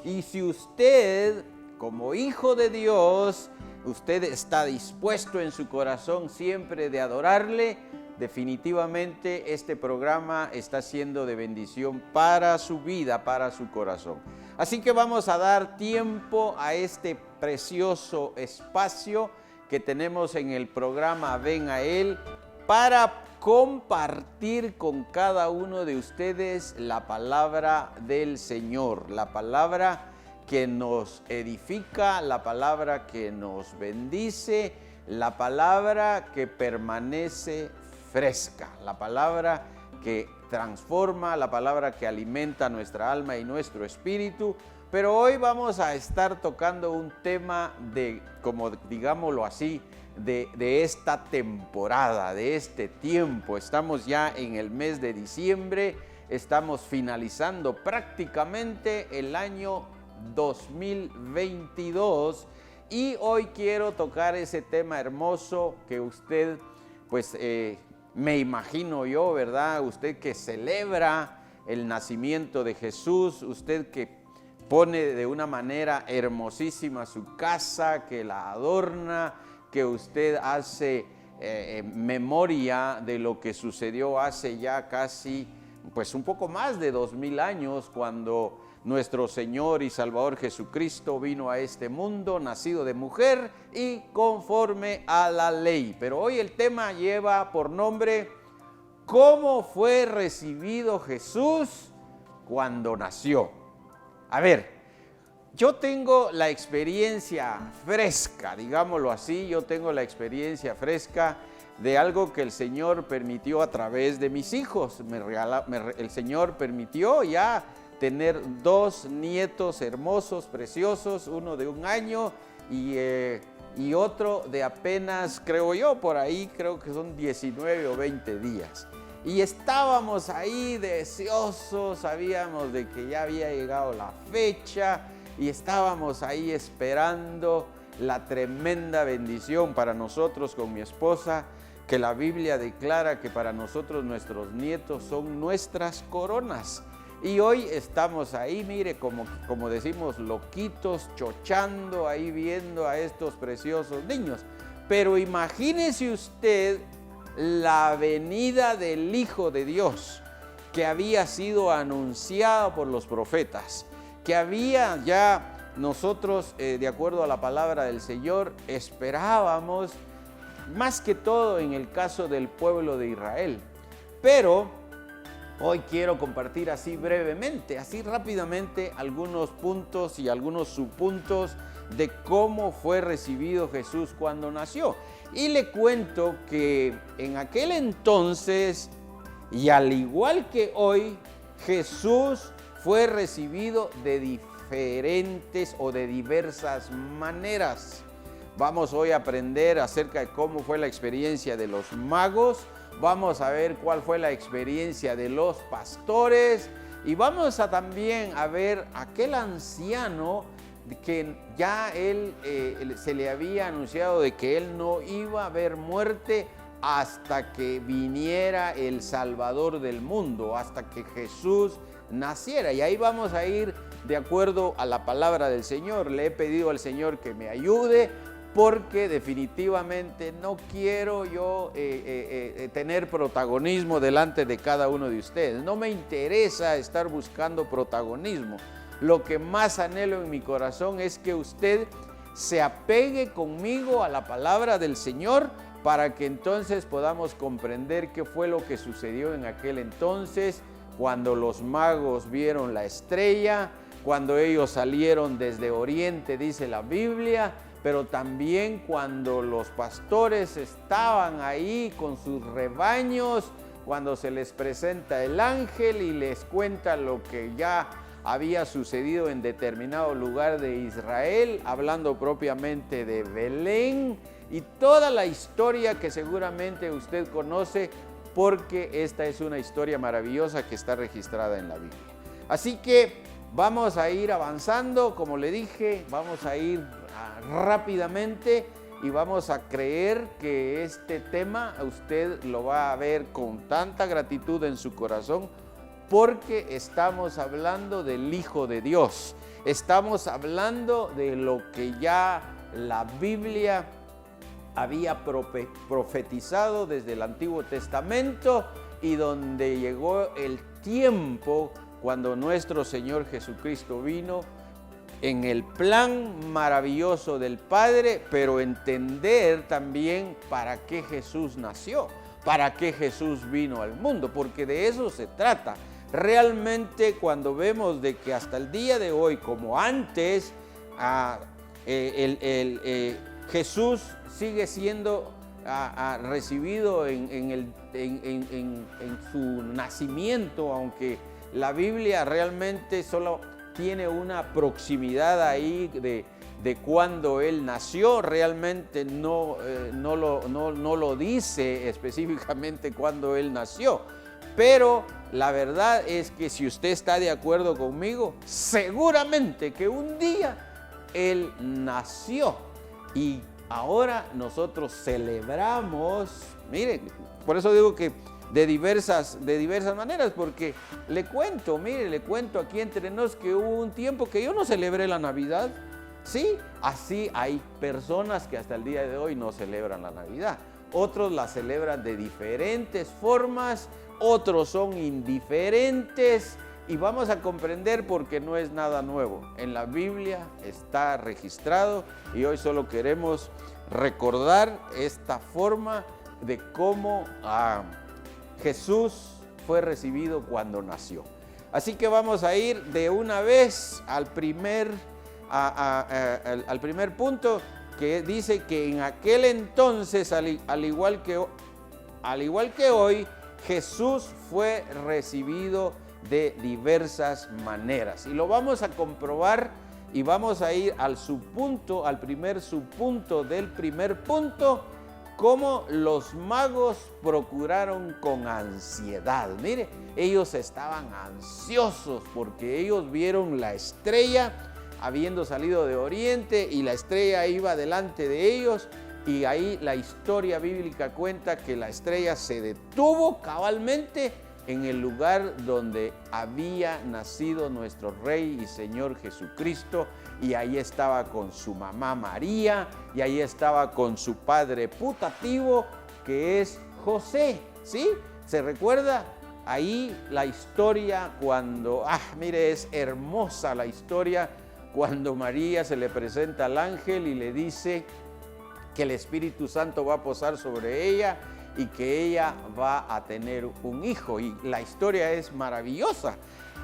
Y si usted, como hijo de Dios, usted está dispuesto en su corazón siempre de adorarle, definitivamente este programa está siendo de bendición para su vida, para su corazón. Así que vamos a dar tiempo a este precioso espacio que tenemos en el programa Ven a Él para compartir con cada uno de ustedes la palabra del Señor, la palabra que nos edifica, la palabra que nos bendice, la palabra que permanece fresca, la palabra que transforma, la palabra que alimenta nuestra alma y nuestro espíritu. Pero hoy vamos a estar tocando un tema de, como digámoslo así, de esta temporada, de este tiempo. Estamos ya en el mes de diciembre, estamos finalizando prácticamente el año 2022 y hoy quiero tocar ese tema hermoso que usted, pues me imagino yo, ¿verdad? Usted que celebra el nacimiento de Jesús, usted que pone de una manera hermosísima su casa, que la adorna, que usted hace memoria de lo que sucedió hace ya casi, pues un poco más de 2000 años, cuando nuestro Señor y Salvador Jesucristo vino a este mundo, nacido de mujer y conforme a la ley. Pero hoy el tema lleva por nombre, ¿cómo fue recibido Jesús cuando nació? A ver, yo tengo la experiencia fresca, digámoslo así, yo tengo la experiencia fresca de algo que el Señor permitió a través de mis hijos. El Señor permitió ya tener 2 nietos hermosos, preciosos, uno de 1 año y otro de apenas, creo yo, por ahí creo que son 19 o 20 días. Y estábamos ahí deseosos, sabíamos de que ya había llegado la fecha y estábamos ahí esperando la tremenda bendición para nosotros con mi esposa, que la Biblia declara que para nosotros nuestros nietos son nuestras coronas. Y hoy estamos ahí, mire, como decimos, loquitos, chochando, ahí viendo a estos preciosos niños. Pero imagínese usted la venida del Hijo de Dios, que había sido anunciado por los profetas, que había ya nosotros, de acuerdo a la palabra del Señor, esperábamos, más que todo en el caso del pueblo de Israel. Pero hoy quiero compartir así brevemente, así rápidamente, algunos puntos y algunos subpuntos de cómo fue recibido Jesús cuando nació. Y le cuento que en aquel entonces, y al igual que hoy, Jesús fue recibido de diferentes o de diversas maneras. Vamos hoy a aprender acerca de cómo fue la experiencia de los magos. Vamos a ver cuál fue la experiencia de los pastores y vamos a también a ver aquel anciano que ya se le había anunciado de que él no iba a ver muerte hasta que viniera el Salvador del mundo, hasta que Jesús naciera. Y ahí vamos a ir de acuerdo a la palabra del Señor. Le he pedido al Señor que me ayude, porque definitivamente no quiero yo tener protagonismo delante de cada uno de ustedes. No me interesa estar buscando protagonismo. Lo que más anhelo en mi corazón es que usted se apegue conmigo a la palabra del Señor, para que entonces podamos comprender qué fue lo que sucedió en aquel entonces, cuando los magos vieron la estrella, cuando ellos salieron desde Oriente, dice la Biblia, pero también cuando los pastores estaban ahí con sus rebaños, cuando se les presenta el ángel y les cuenta lo que ya había sucedido en determinado lugar de Israel, hablando propiamente de Belén, y toda la historia que seguramente usted conoce, porque esta es una historia maravillosa que está registrada en la Biblia. Así que vamos a ir avanzando, como le dije, vamos a ir rápidamente y vamos a creer que este tema usted lo va a ver con tanta gratitud en su corazón, porque estamos hablando del Hijo de Dios. Estamos hablando de lo que ya la Biblia había profetizado desde el Antiguo Testamento y donde llegó el tiempo cuando nuestro Señor Jesucristo vino en el plan maravilloso del Padre, pero entender también para qué Jesús nació, para qué Jesús vino al mundo, porque de eso se trata. Realmente cuando vemos de que hasta el día de hoy, como antes, Jesús sigue siendo recibido en su nacimiento, aunque la Biblia realmente solo tiene una proximidad ahí de cuando Él nació, realmente no lo dice específicamente cuando Él nació. Pero la verdad es que si usted está de acuerdo conmigo, seguramente que un día Él nació. Y ahora nosotros celebramos, miren, por eso digo que de diversas maneras, porque le cuento aquí entre nos que hubo un tiempo que yo no celebré la Navidad. Sí, así hay personas que hasta el día de hoy no celebran la Navidad. Otros la celebran de diferentes formas, otros son indiferentes y vamos a comprender porque no es nada nuevo. En la Biblia está registrado y hoy solo queremos recordar esta forma de cómo Jesús fue recibido cuando nació. Así que vamos a ir de una vez al primer punto, que dice que en aquel entonces, al igual que hoy, Jesús fue recibido de diversas maneras. Y lo vamos a comprobar y vamos a ir al primer subpunto del primer punto, cómo los magos procuraron con ansiedad. Mire, ellos estaban ansiosos porque ellos vieron la estrella habiendo salido de Oriente y la estrella iba delante de ellos, y ahí la historia bíblica cuenta que la estrella se detuvo cabalmente en el lugar donde había nacido nuestro Rey y Señor Jesucristo, y ahí estaba con su mamá María, y ahí estaba con su padre putativo, que es José, ¿sí? ¿Se recuerda? Ahí la historia cuando, mire, es hermosa la historia, cuando María se le presenta al ángel y le dice que el Espíritu Santo va a posar sobre ella y que ella va a tener un hijo. Y la historia es maravillosa.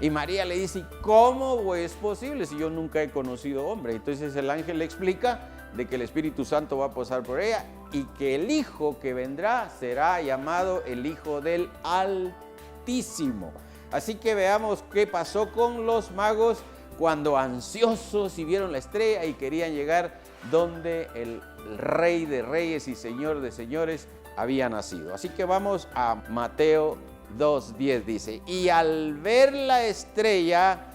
Y María le dice, ¿cómo es posible si yo nunca he conocido hombre? Entonces el ángel le explica de que el Espíritu Santo va a posar por ella y que el hijo que vendrá será llamado el Hijo del Altísimo. Así que veamos qué pasó con los magos cuando ansiosos y vieron la estrella y querían llegar donde el Rey de Reyes y Señor de Señores había nacido. Así que vamos a Mateo 2:10, dice, y al ver la estrella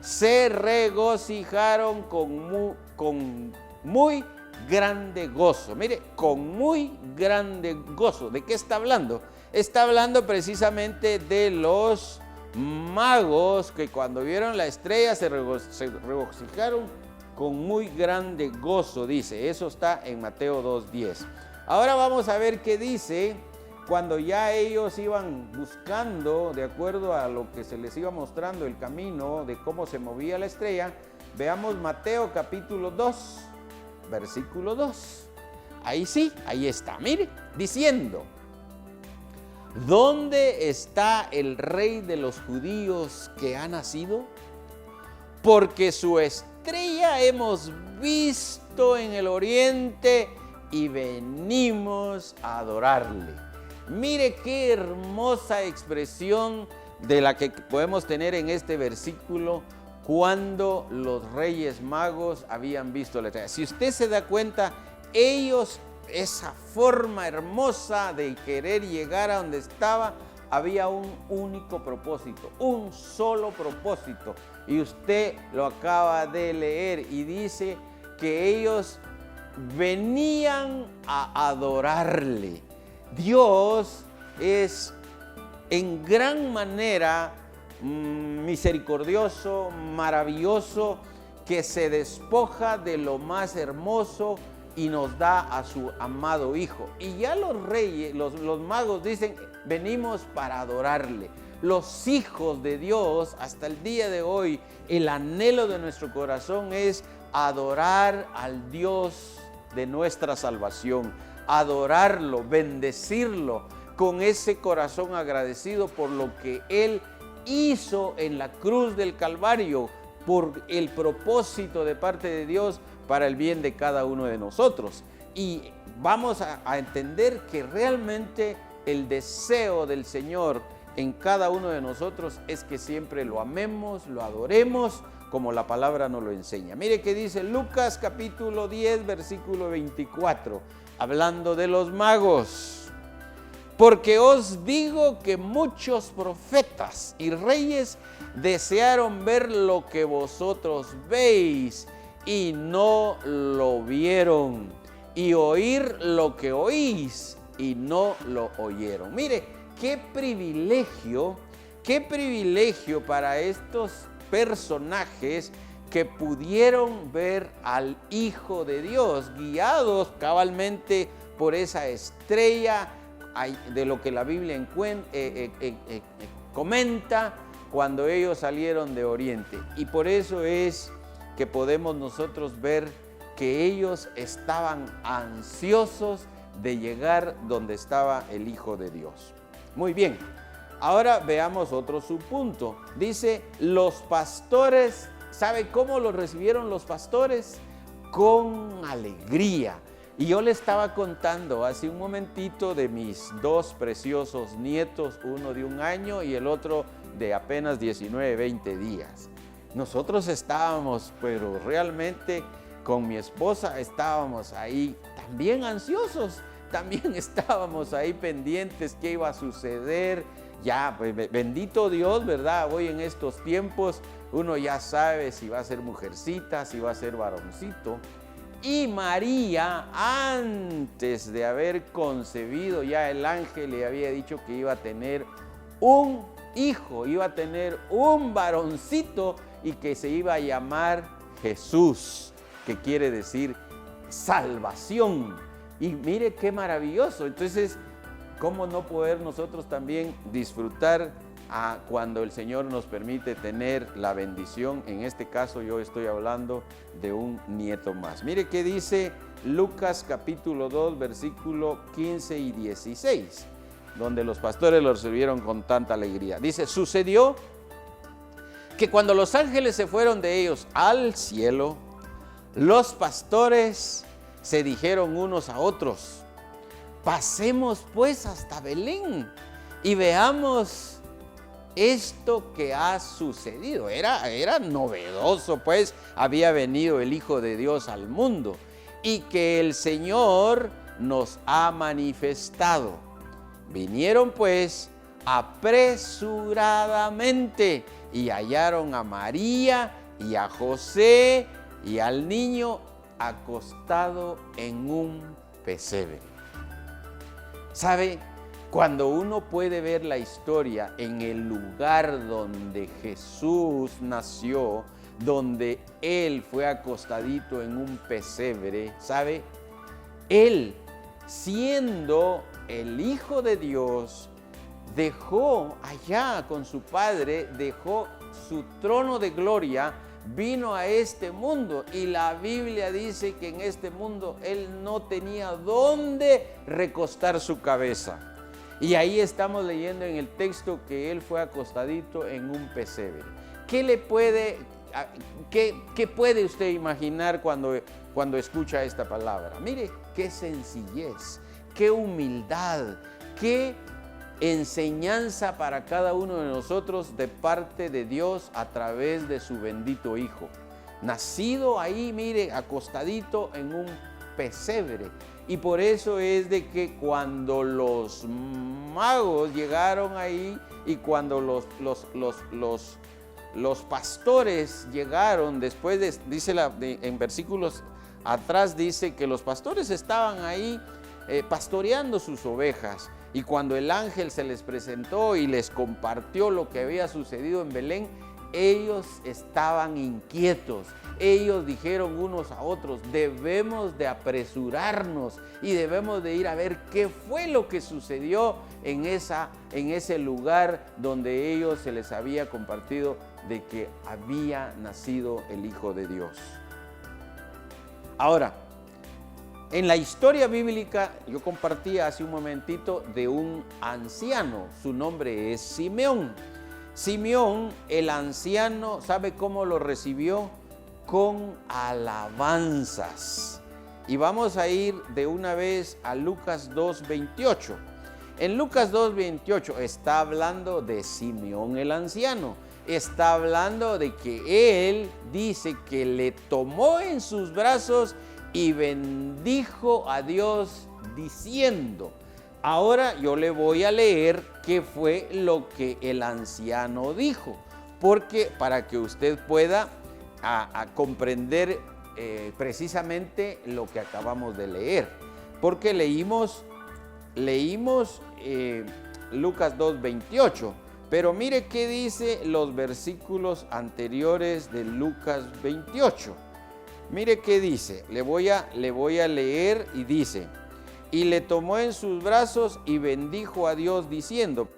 se regocijaron con muy grande gozo. Mire, con muy grande gozo. ¿De qué está hablando? Está hablando precisamente de los magos que cuando vieron la estrella se regocijaron con muy grande gozo, dice. Eso está en Mateo 2:10. Ahora vamos a ver qué dice cuando ya ellos iban buscando, de acuerdo a lo que se les iba mostrando el camino de cómo se movía la estrella. Veamos Mateo capítulo 2, versículo 2. Ahí sí, ahí está, mire, diciendo, ¿dónde está el Rey de los judíos que ha nacido? Porque su estrella hemos visto en el oriente y venimos a adorarle. Mire qué hermosa expresión de la que podemos tener en este versículo cuando los Reyes Magos habían visto la estrella. Si usted se da cuenta, ellos, esa forma hermosa de querer llegar a donde estaba, había un único propósito, un solo propósito. Y usted lo acaba de leer y dice que ellos venían a adorarle. Dios es en gran manera misericordioso, maravilloso, que se despoja de lo más hermoso y nos da a su amado Hijo. Y ya los reyes, los magos dicen, venimos para adorarle. Los hijos de Dios, hasta el día de hoy, el anhelo de nuestro corazón es adorar al Dios de nuestra salvación, adorarlo, bendecirlo con ese corazón agradecido por lo que Él hizo en la cruz del Calvario, por el propósito de parte de Dios para el bien de cada uno de nosotros. Y vamos a entender que realmente el deseo del Señor en cada uno de nosotros es que siempre lo amemos, lo adoremos, como la palabra nos lo enseña. Mire qué dice Lucas capítulo 10, versículo 24, hablando de los magos. Porque os digo que muchos profetas y reyes desearon ver lo que vosotros veis y no lo vieron, y oír lo que oís y no lo oyeron. Mire, qué privilegio para estos personajes que pudieron ver al Hijo de Dios, guiados cabalmente por esa estrella de lo que la Biblia comenta cuando ellos salieron de Oriente. Y por eso es que podemos nosotros ver que ellos estaban ansiosos de llegar donde estaba el Hijo de Dios. Muy bien, ahora veamos otro subpunto. Dice, los pastores, ¿sabe cómo lo recibieron los pastores? Con alegría. Y yo le estaba contando hace un momentito de mis dos preciosos nietos, uno de 1 año y el otro de apenas 19, 20 días. Nosotros estábamos, pero realmente con mi esposa estábamos ahí también ansiosos, también estábamos ahí pendientes qué iba a suceder. Ya, pues, bendito Dios, ¿verdad? Hoy en estos tiempos uno ya sabe si va a ser mujercita, si va a ser varoncito. Y María, antes de haber concebido, ya el ángel le había dicho que iba a tener un hijo, iba a tener un varoncito y que se iba a llamar Jesús, que quiere decir salvación. Y mire qué maravilloso. Entonces, ¿cómo no poder nosotros también disfrutar cuando el Señor nos permite tener la bendición? En este caso yo estoy hablando de un nieto más. Mire qué dice Lucas capítulo 2, versículo 15 y 16, donde los pastores lo recibieron con tanta alegría. Dice, sucedió que cuando los ángeles se fueron de ellos al cielo, los pastores se dijeron unos a otros, pasemos pues hasta Belén y veamos esto que ha sucedido. Era novedoso, pues había venido el Hijo de Dios al mundo y que el Señor nos ha manifestado. Vinieron pues apresuradamente y hallaron a María y a José y al niño acostado en un pesebre. ¿Sabe? Cuando uno puede ver la historia en el lugar donde Jesús nació, donde Él fue acostadito en un pesebre, ¿sabe? Él, siendo el Hijo de Dios, dejó allá con su Padre, dejó su trono de gloria, vino a este mundo y la Biblia dice que en este mundo Él no tenía dónde recostar su cabeza. Y ahí estamos leyendo en el texto que Él fue acostadito en un pesebre. ¿Qué puede usted imaginar cuando escucha esta palabra? Mire, qué sencillez, qué humildad, qué enseñanza para cada uno de nosotros de parte de Dios a través de su bendito Hijo. Nacido ahí, mire, acostadito en un pesebre. Y por eso es de que cuando los magos llegaron ahí y cuando los pastores llegaron, después dice en versículos atrás, dice que los pastores estaban ahí pastoreando sus ovejas. Y cuando el ángel se les presentó y les compartió lo que había sucedido en Belén, ellos estaban inquietos. Ellos dijeron unos a otros, debemos de apresurarnos y debemos de ir a ver qué fue lo que sucedió en ese lugar donde ellos se les había compartido de que había nacido el Hijo de Dios. Ahora, en la historia bíblica, yo compartí hace un momentito de un anciano, su nombre es Simeón. Simeón, el anciano, ¿sabe cómo lo recibió? Con alabanzas. Y vamos a ir de una vez a Lucas 2:28. En Lucas 2:28 está hablando de Simeón el anciano. Está hablando de que él dice que le tomó en sus brazos y bendijo a Dios diciendo. Ahora yo le voy a leer qué fue lo que el anciano dijo, porque para que usted pueda a comprender precisamente lo que acabamos de leer, porque leímos Lucas 2:28, pero mire qué dice los versículos anteriores de Lucas 28. Mire qué dice, le voy a leer y dice, y le tomó en sus brazos y bendijo a Dios diciendo.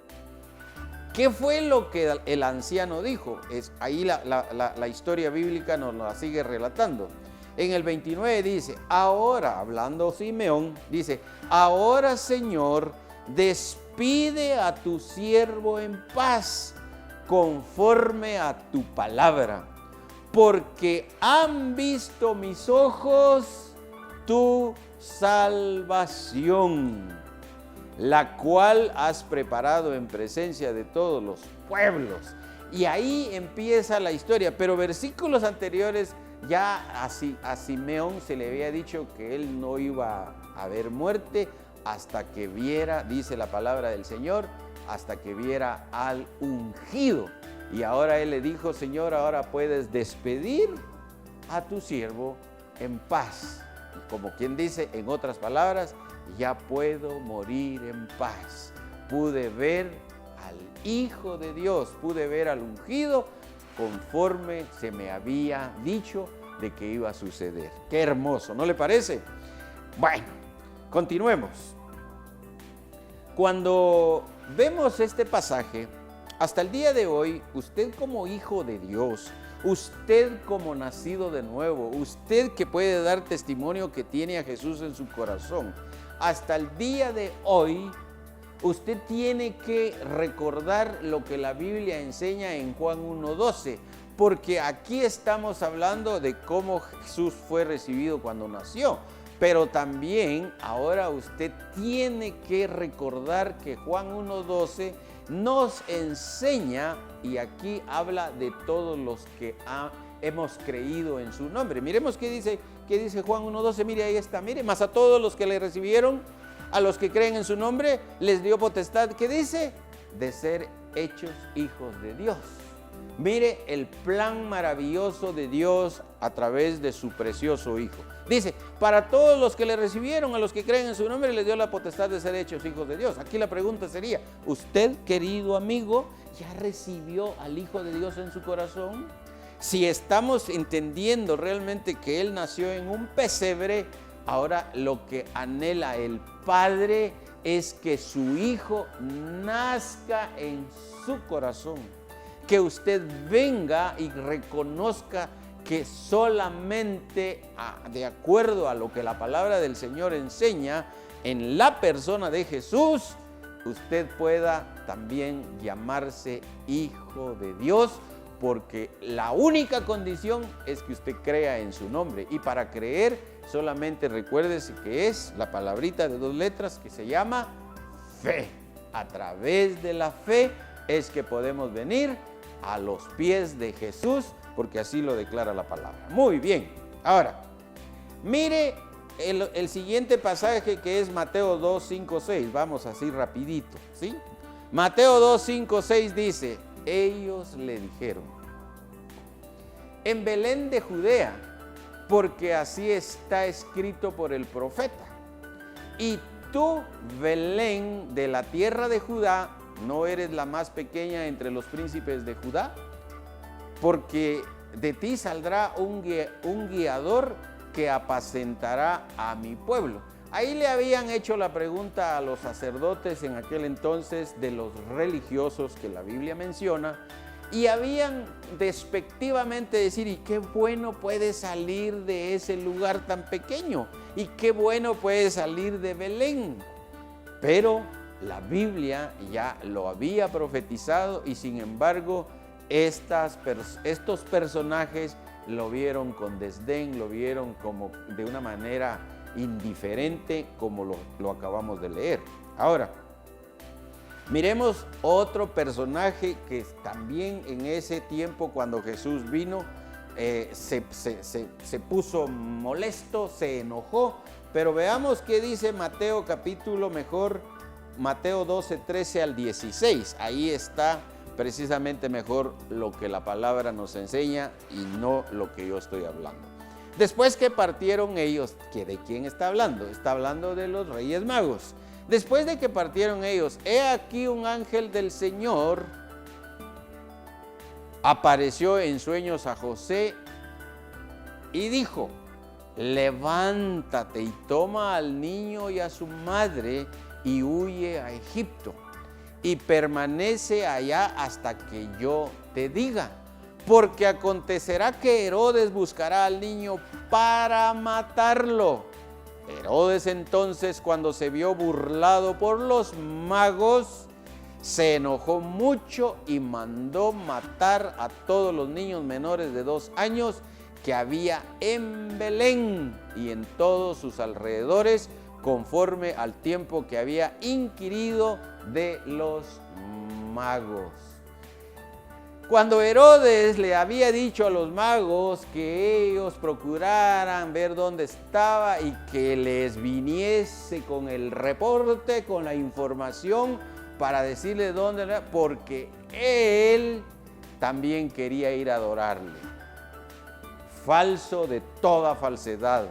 ¿Qué fue lo que el anciano dijo? Ahí la historia bíblica nos la sigue relatando. En el 29 dice, ahora, hablando Simeón, dice, ahora Señor, despide a tu siervo en paz, conforme a tu palabra, porque han visto mis ojos tu salvación, la cual has preparado en presencia de todos los pueblos. Y ahí empieza la historia, pero versículos anteriores ya a Simeón se le había dicho que él no iba a ver muerte hasta que viera, dice la palabra del Señor, hasta que viera al ungido. Y ahora él le dijo, Señor, ahora puedes despedir a tu siervo en paz. Como quien dice, en otras palabras, ya puedo morir en paz. Pude ver al Hijo de Dios, pude ver al ungido conforme se me había dicho de que iba a suceder. Qué hermoso, ¿no le parece? Bueno, continuemos. Cuando vemos este pasaje, hasta el día de hoy, usted como hijo de Dios, usted como nacido de nuevo, usted que puede dar testimonio que tiene a Jesús en su corazón, hasta el día de hoy, usted tiene que recordar lo que la Biblia enseña en Juan 1:12, porque aquí estamos hablando de cómo Jesús fue recibido cuando nació, pero también ahora usted tiene que recordar que Juan 1:12 nos enseña, y aquí habla de todos los que hemos creído en su nombre. Miremos qué dice Juan 1:12, mire, ahí está, mire, más a todos los que le recibieron, a los que creen en su nombre, les dio potestad, ¿qué dice? De ser hechos hijos de Dios. Mire el plan maravilloso de Dios a través de su precioso Hijo. Dice, para todos los que le recibieron, a los que creen en su nombre, les dio la potestad de ser hechos hijos de Dios. Aquí la pregunta sería, ¿usted, querido amigo, ya recibió al Hijo de Dios en su corazón? Si estamos entendiendo realmente que Él nació en un pesebre, ahora lo que anhela el Padre es que su Hijo nazca en su corazón. Que usted venga y reconozca que solamente de acuerdo a lo que la palabra del Señor enseña en la persona de Jesús, usted pueda también llamarse hijo de Dios, porque la única condición es que usted crea en su nombre. Y para creer, solamente recuérdese que es la palabrita de 2 letras que se llama fe. A través de la fe es que podemos venir a los pies de Jesús, porque así lo declara la palabra. Muy bien, ahora, mire el siguiente pasaje que es Mateo 2, 5, 6. Vamos así rapidito, ¿sí? Mateo 2, 5, 6 dice, ellos le dijeron, en Belén de Judea, porque así está escrito por el profeta. Y tú, Belén, de la tierra de Judá, no eres la más pequeña entre los príncipes de Judá, porque de ti saldrá un guiador que apacentará a mi pueblo. Ahí le habían hecho la pregunta a los sacerdotes en aquel entonces de los religiosos que la Biblia menciona, y habían despectivamente decir, y qué bueno puede salir de ese lugar tan pequeño, y qué bueno puede salir de Belén. Pero la Biblia ya lo había profetizado y sin embargo estos personajes lo vieron con desdén, lo vieron como de una manera indiferente, como lo acabamos de leer. Ahora, miremos otro personaje que también en ese tiempo cuando Jesús vino se puso molesto, se enojó, pero veamos qué dice Mateo Mateo 12, 13 al 16. Ahí está precisamente mejor lo que la palabra nos enseña y no lo que yo estoy hablando. Después que partieron ellos, ¿de quién está hablando? Está hablando de los Reyes Magos. Después de que partieron ellos, he aquí un ángel del Señor apareció en sueños a José y dijo, levántate y toma al niño y a su madre y huye a Egipto y permanece allá hasta que yo te diga, porque acontecerá que Herodes buscará al niño para matarlo. Herodes entonces, cuando se vio burlado por los magos, se enojó mucho y mandó matar a todos los niños menores de 2 años que había en Belén y en todos sus alrededores, conforme al tiempo que había inquirido de los magos. Cuando Herodes le había dicho a los magos que ellos procuraran ver dónde estaba y que les viniese con el reporte, con la información para decirle dónde era, porque él también quería ir a adorarle. Falso de toda falsedad,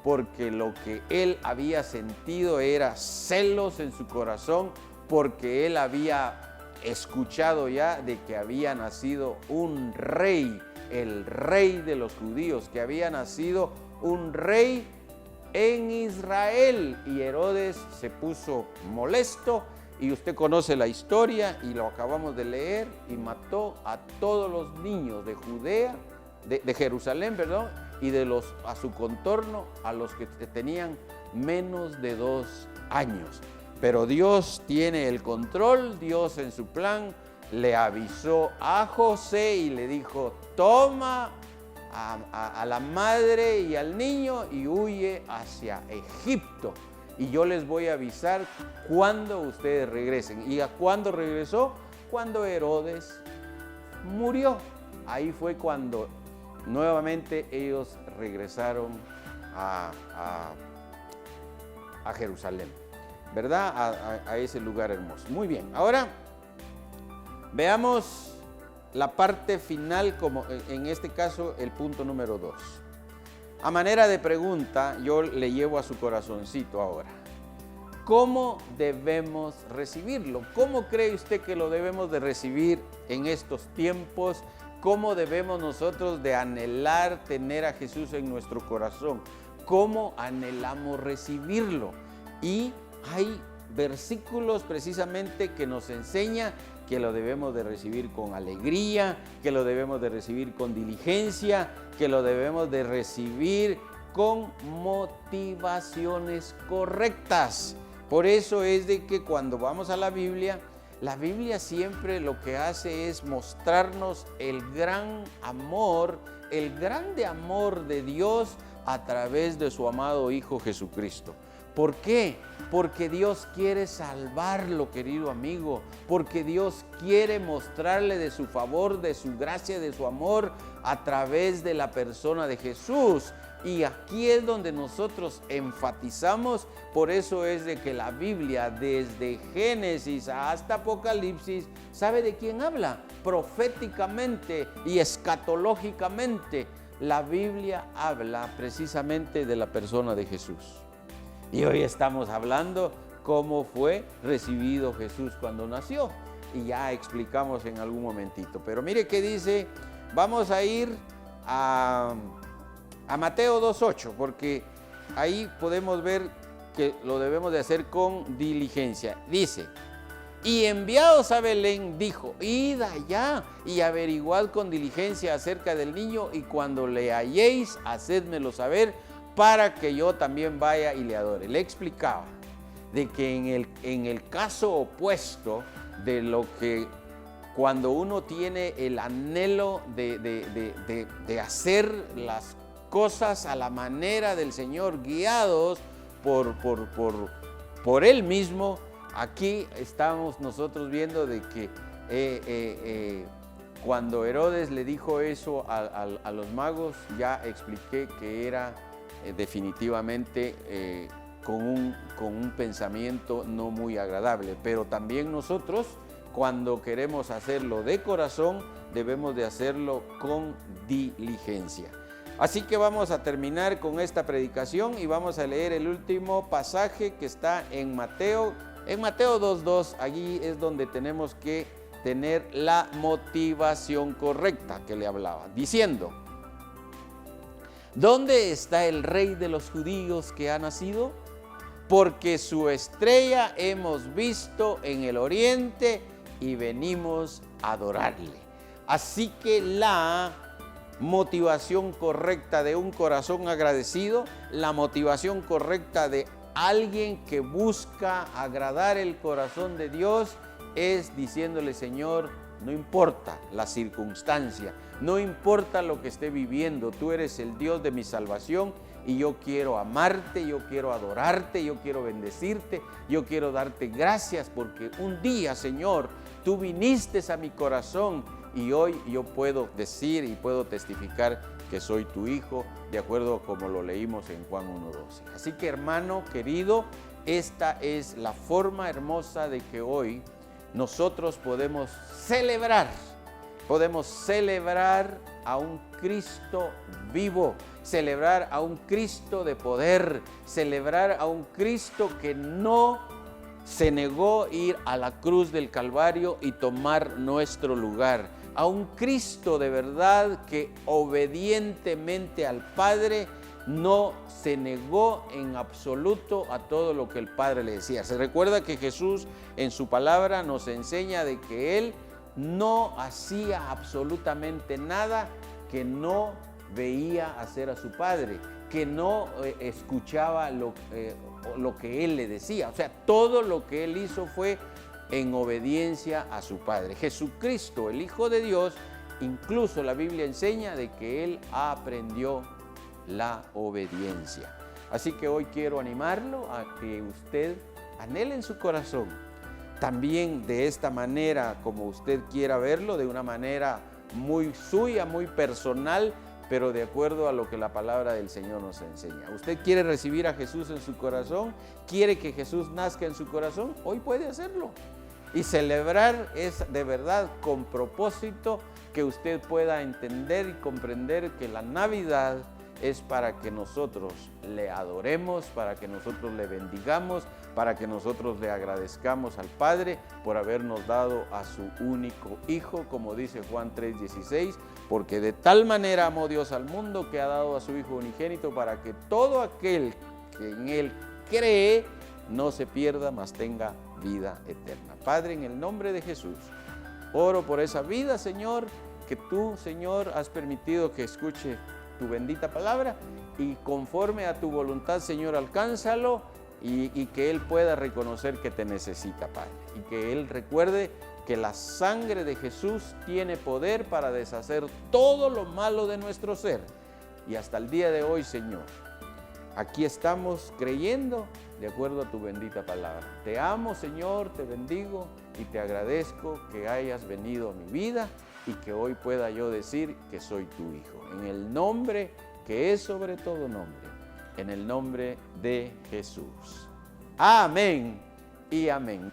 porque lo que él había sentido era celos en su corazón, porque él había escuchado ya de que había nacido un rey, el rey de los judíos, que había nacido un rey en Israel, y Herodes se puso molesto, y usted conoce la historia y lo acabamos de leer, y mató a todos los niños de Judea, de Jerusalén, y a su contorno, a los que tenían menos de 2 años. Pero Dios tiene el control, Dios en su plan le avisó a José y le dijo, toma a la madre y al niño y huye hacia Egipto. Y yo les voy a avisar cuando ustedes regresen. ¿Y a cuándo regresó? Cuando Herodes murió. Ahí fue cuando nuevamente ellos regresaron a Jerusalén, ¿verdad? A ese lugar hermoso. Muy bien, ahora veamos la parte final, como en este caso el punto número 2. A manera de pregunta, yo le llevo a su corazoncito ahora. ¿Cómo debemos recibirlo? ¿Cómo cree usted que lo debemos de recibir en estos tiempos? ¿Cómo debemos nosotros de anhelar tener a Jesús en nuestro corazón? ¿Cómo anhelamos recibirlo? Y hay versículos precisamente que nos enseña que lo debemos de recibir con alegría, que lo debemos de recibir con diligencia, que lo debemos de recibir con motivaciones correctas. Por eso es de que cuando vamos a la Biblia siempre lo que hace es mostrarnos el gran amor, el grande amor de Dios a través de su amado Hijo Jesucristo. ¿Por qué? Porque Dios quiere salvarlo, querido amigo, porque Dios quiere mostrarle de su favor, de su gracia, de su amor a través de la persona de Jesús. Y aquí es donde nosotros enfatizamos, por eso es de que la Biblia desde Génesis hasta Apocalipsis, ¿sabe de quién habla? Proféticamente y escatológicamente, la Biblia habla precisamente de la persona de Jesús. Y hoy estamos hablando cómo fue recibido Jesús cuando nació. Y ya explicamos en algún momentito. Pero mire qué dice, vamos a ir a Mateo 2:8, porque ahí podemos ver que lo debemos de hacer con diligencia. Dice, y enviados a Belén, dijo, id allá y averiguad con diligencia acerca del niño, y cuando le halléis, hacédmelo saber, para que yo también vaya y le adore. Le explicaba de que en el caso opuesto de lo que cuando uno tiene el anhelo de hacer las cosas a la manera del Señor, guiados por Él mismo, aquí estamos nosotros viendo de que cuando Herodes le dijo eso a los magos, ya expliqué que era definitivamente con un pensamiento no muy agradable. Pero también nosotros, cuando queremos hacerlo de corazón, debemos de hacerlo con diligencia. Así que vamos a terminar con esta predicación y vamos a leer el último pasaje que está en Mateo 2:2. Allí es donde tenemos que tener la motivación correcta que le hablaba, diciendo, ¿dónde está el rey de los judíos que ha nacido? Porque su estrella hemos visto en el oriente y venimos a adorarle. Así que la motivación correcta de un corazón agradecido, la motivación correcta de alguien que busca agradar el corazón de Dios es diciéndole, Señor, no importa la circunstancia, no importa lo que esté viviendo, tú eres el Dios de mi salvación y yo quiero amarte, yo quiero adorarte, yo quiero bendecirte, yo quiero darte gracias porque un día, Señor, tú viniste a mi corazón y hoy yo puedo decir y puedo testificar que soy tu hijo, de acuerdo a como lo leímos en Juan 1:12. Así que, hermano querido, esta es la forma hermosa de que hoy nosotros podemos celebrar a un Cristo vivo, celebrar a un Cristo de poder, celebrar a un Cristo que no se negó a ir a la cruz del Calvario y tomar nuestro lugar, a un Cristo de verdad que obedientemente al Padre no se negó en absoluto a todo lo que el Padre le decía. Se recuerda que Jesús en su palabra nos enseña de que Él no hacía absolutamente nada que no veía hacer a su Padre, que no escuchaba lo que Él le decía. O sea, todo lo que Él hizo fue en obediencia a su Padre. Jesucristo, el Hijo de Dios, incluso la Biblia enseña de que Él aprendió la obediencia. Así que hoy quiero animarlo a que usted anhele en su corazón, también de esta manera como usted quiera verlo, de una manera muy suya, muy personal, pero de acuerdo a lo que la palabra del Señor nos enseña. ¿Usted quiere recibir a Jesús en su corazón? ¿Quiere que Jesús nazca en su corazón? Hoy puede hacerlo. Y celebrar es de verdad con propósito que usted pueda entender y comprender que la Navidad es para que nosotros le adoremos, para que nosotros le bendigamos, para que nosotros le agradezcamos al Padre por habernos dado a su único Hijo, como dice Juan 3:16, porque de tal manera amó Dios al mundo que ha dado a su Hijo unigénito para que todo aquel que en Él cree no se pierda, mas tenga vida eterna. Padre, en el nombre de Jesús, oro por esa vida, Señor, que tú, Señor, has permitido que escuche tu bendita palabra y conforme a tu voluntad, Señor, alcánzalo y que Él pueda reconocer que te necesita, Padre, y que Él recuerde que la sangre de Jesús tiene poder para deshacer todo lo malo de nuestro ser. Y hasta el día de hoy, Señor, aquí estamos creyendo de acuerdo a tu bendita palabra. Te amo, Señor, te bendigo y te agradezco que hayas venido a mi vida y que hoy pueda yo decir que soy tu hijo. En el nombre que es sobre todo nombre, en el nombre de Jesús. Amén y amén.